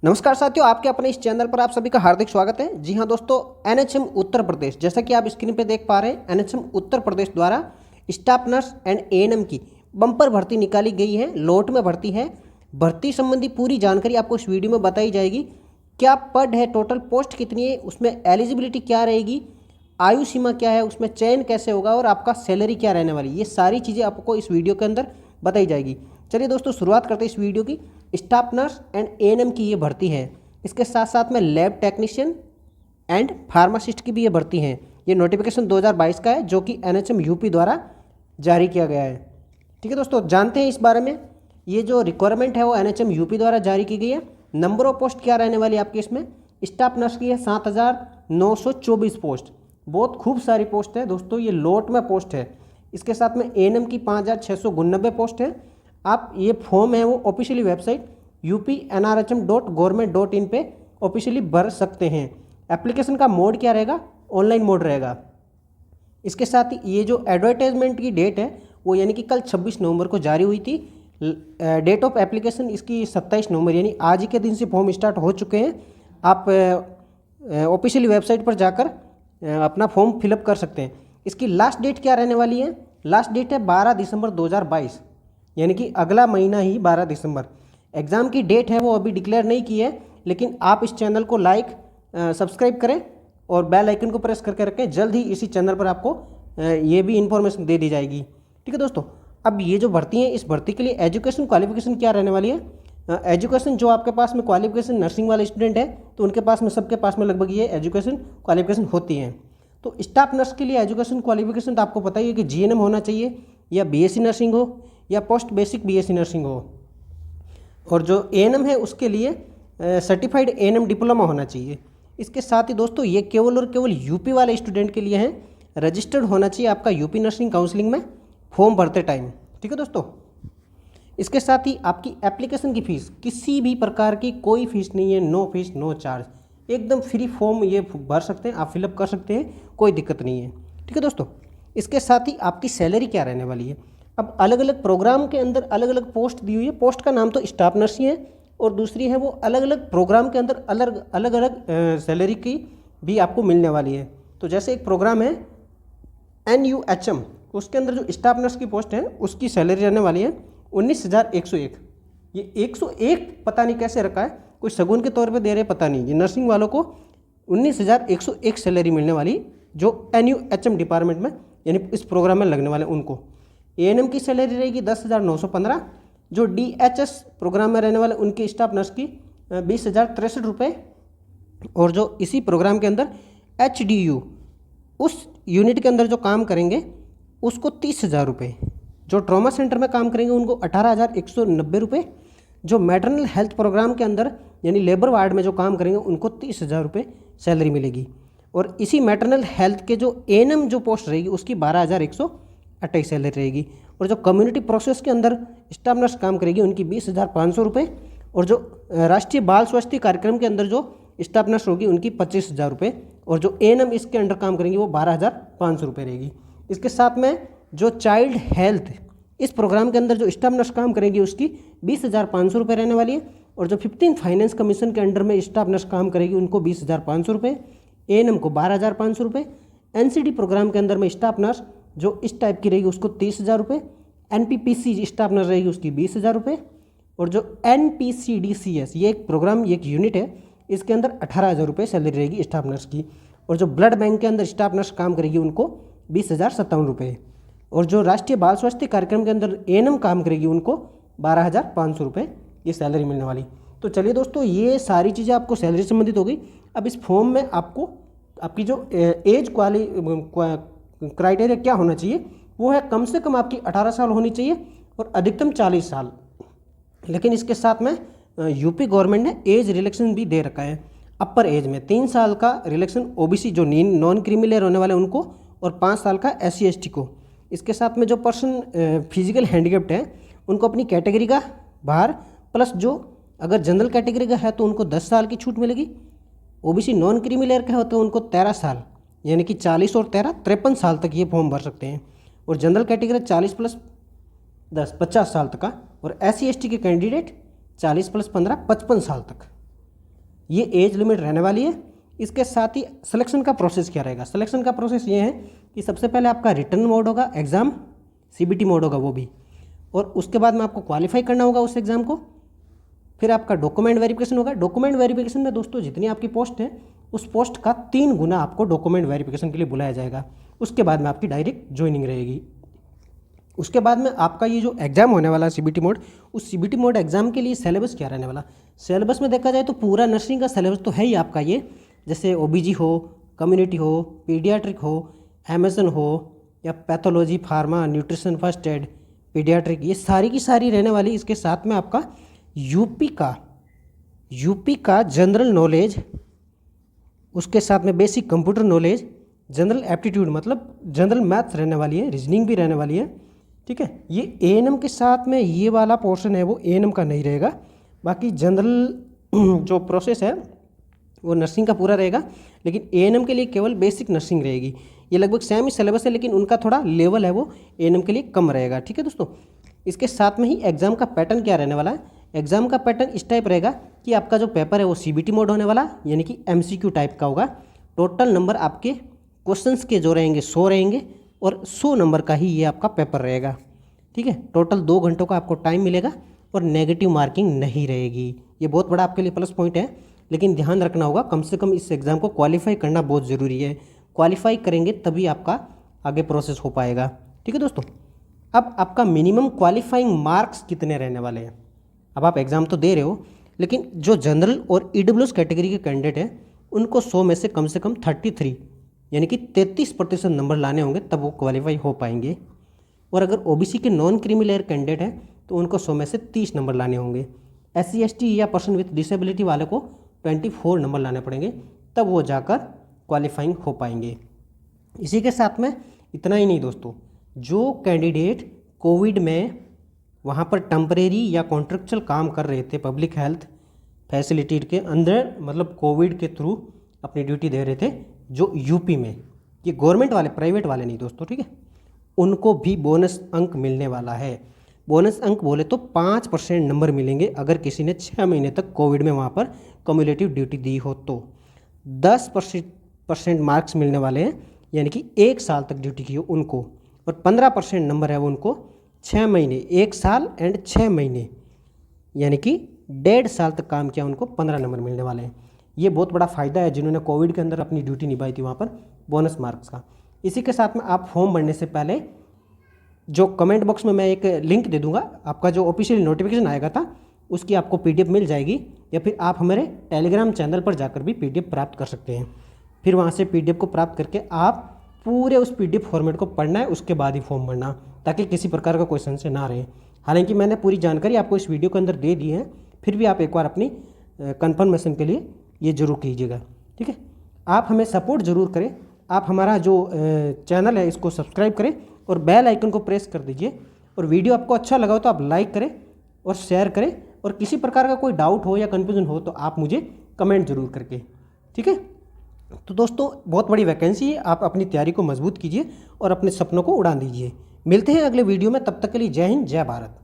नमस्कार साथियों, आपके अपने इस चैनल पर आप सभी का हार्दिक स्वागत है। जी हाँ दोस्तों, एनएचएम उत्तर प्रदेश, जैसा कि आप स्क्रीन पर देख पा रहे हैं, एनएचएम उत्तर प्रदेश द्वारा स्टाफ नर्स एंड एएनएम की बम्पर भर्ती निकाली गई है। लोट में भर्ती है। भर्ती संबंधी पूरी जानकारी आपको इस वीडियो में बताई जाएगी। क्या पद है, टोटल पोस्ट कितनी है, उसमें एलिजिबिलिटी क्या रहेगी, आयु सीमा क्या है, उसमें चयन कैसे होगा और आपका सैलरी क्या रहने वाली, ये सारी चीज़ें आपको इस वीडियो के अंदर बताई जाएगी। चलिए दोस्तों, शुरुआत करते हैं इस वीडियो की। स्टाफ नर्स एंड एएनएम की ये भर्ती है। इसके साथ साथ में लैब टेक्नीशियन एंड फार्मासिस्ट की भी ये भर्ती है। ये नोटिफिकेशन 2022 का है, जो कि एनएचएम यूपी द्वारा जारी किया गया है। ठीक है दोस्तों, जानते हैं इस बारे में। ये जो रिक्वायरमेंट है वो एनएचएम यूपी द्वारा जारी की गई है। नंबर ऑफ पोस्ट क्या रहने वाली है आपकी इसमें? स्टाफ नर्स की है 7,924 पोस्ट। बहुत खूब सारी पोस्ट है दोस्तों, ये लोट में पोस्ट है। इसके साथ में एएनएम की 5,699 पोस्ट है। आप ये फॉर्म है वो ऑफिशियली वेबसाइट upnrhm.government.in पे ऑफिशियली भर सकते हैं। एप्लीकेशन का मोड क्या रहेगा? ऑनलाइन मोड रहेगा। इसके साथ ही ये जो एडवर्टाइजमेंट की डेट है वो यानी कि कल 26 नवंबर को जारी हुई थी। डेट ऑफ एप्लीकेशन इसकी 27 नवंबर यानी आज ही के दिन से फॉर्म स्टार्ट हो चुके हैं। आप ऑफिशियली वेबसाइट पर जाकर अपना फॉर्म फिलअप कर सकते हैं। इसकी लास्ट डेट क्या रहने वाली है? लास्ट डेट है 12 दिसंबर 2022, यानी कि अगला महीना ही 12 दिसंबर। एग्ज़ाम की डेट है वो अभी डिक्लेयर नहीं की है, लेकिन आप इस चैनल को लाइक सब्सक्राइब करें और बेल आइकन को प्रेस करके रखें। जल्द ही इसी चैनल पर आपको ये भी इन्फॉर्मेशन दे दी जाएगी। ठीक है दोस्तों, अब ये जो भर्ती है, इस भर्ती के लिए एजुकेशन क्वालिफिकेशन क्या रहने वाली है? एजुकेशन जो आपके पास में क्वालिफिकेशन नर्सिंग वाले स्टूडेंट है तो उनके पास में, सबके पास में लगभग ये एजुकेशन क्वालिफिकेशन होती हैं। तो स्टाफ नर्स के लिए एजुकेशन क्वालिफिकेशन तो आपको पता ही है कि जीएनएम होना चाहिए, या बीएससी नर्सिंग हो, या पोस्ट बेसिक बीएससी नर्सिंग हो। और जो एएनएम है उसके लिए सर्टिफाइड एएनएम डिप्लोमा होना चाहिए। इसके साथ ही दोस्तों ये केवल और केवल यूपी वाले स्टूडेंट के लिए है। रजिस्टर्ड होना चाहिए आपका यूपी नर्सिंग काउंसलिंग में फॉर्म भरते टाइम। ठीक है दोस्तों, इसके साथ ही आपकी एप्लीकेशन की फ़ीस, किसी भी प्रकार की कोई फीस नहीं है। नो फीस नो चार्ज, एकदम फ्री फॉर्म ये भर सकते हैं, आप फिलअप कर सकते हैं, कोई दिक्कत नहीं है। ठीक है दोस्तों, इसके साथ ही आपकी सैलरी क्या रहने वाली है? अब अलग अलग प्रोग्राम के अंदर अलग अलग पोस्ट दी हुई है। पोस्ट का नाम तो स्टाफ नर्स ही है, और दूसरी है वो अलग अलग प्रोग्राम के अंदर अलग अलग सैलरी की भी आपको मिलने वाली है। तो जैसे एक प्रोग्राम है NUHM, उसके अंदर जो स्टाफ नर्स की पोस्ट है उसकी सैलरी रहने वाली है 19,101। ये 101 पता नहीं कैसे रखा है, कोई शगुन के तौर पे दे रहे पता नहीं। ये नर्सिंग वालों को 19,101 सैलरी मिलने वाली, जो NUHM डिपार्टमेंट में यानी इस प्रोग्राम में लगने वाले उनको। एएनएम की सैलरी रहेगी 10,915। जो DHS प्रोग्राम में रहने वाले उनकी स्टाफ नर्स की 20,063 रुपये। और जो इसी प्रोग्राम के अंदर HDU उस यूनिट के अंदर जो काम करेंगे उसको 30,000 रुपये। जो ट्रॉमा सेंटर में काम करेंगे उनको 18,190 रुपये। जो मैटरनल हेल्थ प्रोग्राम के अंदर यानी लेबर वार्ड में जो काम करेंगे उनको 30,000 रुपये सैलरी मिलेगी। और इसी मैटरनल हेल्थ के जो एएनएम जो पोस्ट रहेगी उसकी 12,128 सैलरी रहेगी। और जो कम्युनिटी प्रोसेस के अंदर स्टाफ नर्स काम करेगी उनकी 20,500 रुपये। और जो राष्ट्रीय बाल स्वास्थ्य कार्यक्रम के अंदर जो स्टाफ नर्स होगी उनकी 25,000 रुपये। और जो एएनएम इसके अंडर काम करेंगी वो 12,500 रुपये रहेगी। इसके साथ में जो चाइल्ड हेल्थ इस प्रोग्राम के अंदर जो स्टाफ नर्स काम करेंगी उसकी 20,500 रुपये रहने वाली है। और जो 15 फाइनेंस कमीशन के अंडर में स्टाफ नर्स काम करेगी उनको 20,500 रुपये, एएनएम को 12,500 रुपये। एनसीडी प्रोग्राम के अंदर में स्टाफ नर्स जो इस टाइप की रहेगी उसको 30,000 रुपये। एनपीपीसी स्टाफ नर्स रहेगी उसकी 20,000 रुपये। और जो NPCDCS ये एक प्रोग्राम, ये एक यूनिट है, इसके अंदर 18,000 रुपये सैलरी रहेगी स्टाफ नर्स की। और जो ब्लड बैंक के अंदर स्टाफ नर्स काम करेगी उनको 20,057 रुपये। और जो राष्ट्रीय बाल स्वास्थ्य कार्यक्रम के अंदर एएनएम काम करेगी उनको 12,500 रुपये ये सैलरी मिलने वाली। तो चलिए दोस्तों, ये सारी चीज़ें आपको सैलरी संबंधित हो गई। अब इस फॉर्म में आपको आपकी जो एज क्राइटेरिया क्या होना चाहिए, वो है कम से कम आपकी 18 साल होनी चाहिए और अधिकतम 40 साल। लेकिन इसके साथ में यूपी गवर्नमेंट ने एज रिलैक्सेशन भी दे रखा है। अपर एज में 3 साल का रिलैक्सेशन ओबीसी जो नॉन क्रीमी लेयर होने वाले उनको, और 5 साल का SC ST को। इसके साथ में जो पर्सन फिजिकल हैंडीकैप्ड है उनको अपनी कैटेगरी का बाहर, प्लस जो अगर जनरल कैटेगरी का है तो उनको 10 साल की छूट मिलेगी। ओबीसी नॉन क्रीमी लेयर का है तो उनको 13 साल यानी कि 40 और 13 53 साल तक ये फॉर्म भर सकते हैं। और जनरल कैटेगरी 40 + 10 50 साल तक का। और SC ST के कैंडिडेट 40 + 15 55 साल तक। ये एज लिमिट रहने वाली है। इसके साथ ही सिलेक्शन का प्रोसेस क्या रहेगा? सिलेक्शन का प्रोसेस ये है कि सबसे पहले आपका रिटर्न मोड होगा, एग्ज़ाम CBT मोड होगा वो भी, और उसके बाद में आपको क्वालिफाई करना होगा उस एग्ज़ाम को। फिर आपका डॉक्यूमेंट वेरिफिकेशन होगा। डॉक्यूमेंट वेरिफिकेशन में दोस्तों जितनी आपकी पोस्ट है उस पोस्ट का 3 गुना आपको डॉक्यूमेंट वेरिफिकेशन के लिए बुलाया जाएगा। उसके बाद में आपकी डायरेक्ट ज्वाइनिंग रहेगी। उसके बाद में आपका ये जो एग्ज़ाम होने वाला है CBT मोड, उस CBT मोड एग्ज़ाम के लिए सिलेबस क्या रहने वाला? सिलेबस में देखा जाए तो पूरा नर्सिंग का सिलेबस तो है ही आपका ये, जैसे OBG हो, कम्युनिटी हो, पीडियाट्रिक हो, एमएसएन हो, या pathology, pharma, nutrition, first aid, paediatric, ये सारी की सारी रहने वाली। इसके साथ में आपका यूपी का जनरल नॉलेज, उसके साथ में basic computer knowledge, general aptitude मतलब जनरल मैथ्स रहने वाली है, रीजनिंग भी रहने वाली है। ठीक है, ये ANM के साथ में ये वाला पोर्शन है वो ANM का नहीं रहेगा। बाकी जनरल जो प्रोसेस है वो नर्सिंग का पूरा रहेगा, लेकिन ANM के लिए केवल बेसिक नर्सिंग रहेगी। ये लगभग सेम ही सिलेबस है, लेकिन उनका थोड़ा लेवल है वो ANM के लिए कम रहेगा। ठीक है दोस्तों, इसके साथ में ही एग्ज़ाम का पैटर्न क्या रहने वाला है? एग्ज़ाम का पैटर्न इस टाइप रहेगा कि आपका जो पेपर है वो CBT मोड होने वाला, यानी कि MCQ टाइप का होगा। टोटल नंबर आपके क्वेश्चंस के जो रहेंगे 100 रहेंगे, और 100 नंबर का ही ये आपका पेपर रहेगा। ठीक है, टोटल 2 घंटों का आपको टाइम मिलेगा और नेगेटिव मार्किंग नहीं रहेगी। ये बहुत बड़ा आपके लिए प्लस पॉइंट है, लेकिन ध्यान रखना होगा कम से कम इस एग्ज़ाम को क्वालिफाई करना बहुत ज़रूरी है। क्वालिफाई करेंगे तभी आपका आगे प्रोसेस हो पाएगा। ठीक है दोस्तों, अब आपका मिनिमम क्वालिफाइंग मार्क्स कितने रहने वाले हैं? अब आप एग्ज़ाम तो दे रहे हो, लेकिन जो जनरल और EWS कैटेगरी के कैंडिडेट हैं उनको 100 में से कम 33 यानी कि 33% नंबर लाने होंगे, तब वो क्वालिफाई हो पाएंगे। और अगर OBC के नॉन क्रीमी लेयर कैंडिडेट हैं तो उनको 100 में से 30 नंबर लाने होंगे। SC ST या पर्सन विथ डिसेबिलिटी वाले को 24 नंबर लाने पड़ेंगे, तब वो जाकर क्वालिफाइंग हो पाएंगे। इसी के साथ में इतना ही नहीं दोस्तों, जो कैंडिडेट कोविड में वहाँ पर टेम्परेरी या कॉन्ट्रेक्चुअल काम कर रहे थे पब्लिक हेल्थ फैसिलिटी के अंदर, मतलब कोविड के थ्रू अपनी ड्यूटी दे रहे थे जो यूपी में, ये गवर्नमेंट वाले, प्राइवेट वाले नहीं दोस्तों, ठीक है, उनको भी बोनस अंक मिलने वाला है। बोनस अंक बोले तो 5% नंबर मिलेंगे अगर किसी ने 6 महीने तक कोविड में वहाँ पर कम्युलेटिव ड्यूटी दी हो तो। 10% मार्क्स मिलने वाले हैं, यानी कि 1 साल तक ड्यूटी की हो उनको, और 15% नंबर है वो उनको 6 महीने, 1 साल एंड 6 महीने, यानी कि 1.5 साल तक काम किया उनको 15 नंबर मिलने वाले हैं। ये बहुत बड़ा फ़ायदा है जिन्होंने कोविड के अंदर अपनी ड्यूटी निभाई थी वहाँ पर, बोनस मार्क्स का। इसी के साथ में आप फॉर्म भरने से पहले जो कमेंट बॉक्स में मैं एक लिंक दे दूंगा, आपका जो ऑफिशियल नोटिफिकेशन आएगा था उसकी आपको PDF मिल जाएगी, या फिर आप हमारे टेलीग्राम चैनल पर जाकर भी PDF प्राप्त कर सकते हैं। फिर वहाँ से PDF को प्राप्त करके आप पूरे उस PDF फॉर्मेट को पढ़ना है, उसके बाद ही फॉर्म भरना, ताकि किसी प्रकार का कोई संशय ना रहे। हालांकि मैंने पूरी जानकारी आपको इस वीडियो के अंदर दे दी है, फिर भी आप एक बार अपनी कंफर्मेशन के लिए ये ज़रूर कीजिएगा। ठीक है, आप हमें सपोर्ट ज़रूर करें, आप हमारा जो चैनल है इसको सब्सक्राइब करें और बेल आइकन को प्रेस कर दीजिए, और वीडियो आपको अच्छा लगा हो तो आप लाइक करें और शेयर करें, और किसी प्रकार का कोई डाउट हो या कन्फ्यूजन हो तो आप मुझे कमेंट जरूर करके। ठीक है, तो दोस्तों बहुत बड़ी वैकेंसी है, आप अपनी तैयारी को मजबूत कीजिए और अपने सपनों को उड़ान दीजिए। मिलते हैं अगले वीडियो में, तब तक के लिए जय हिंद, जय भारत।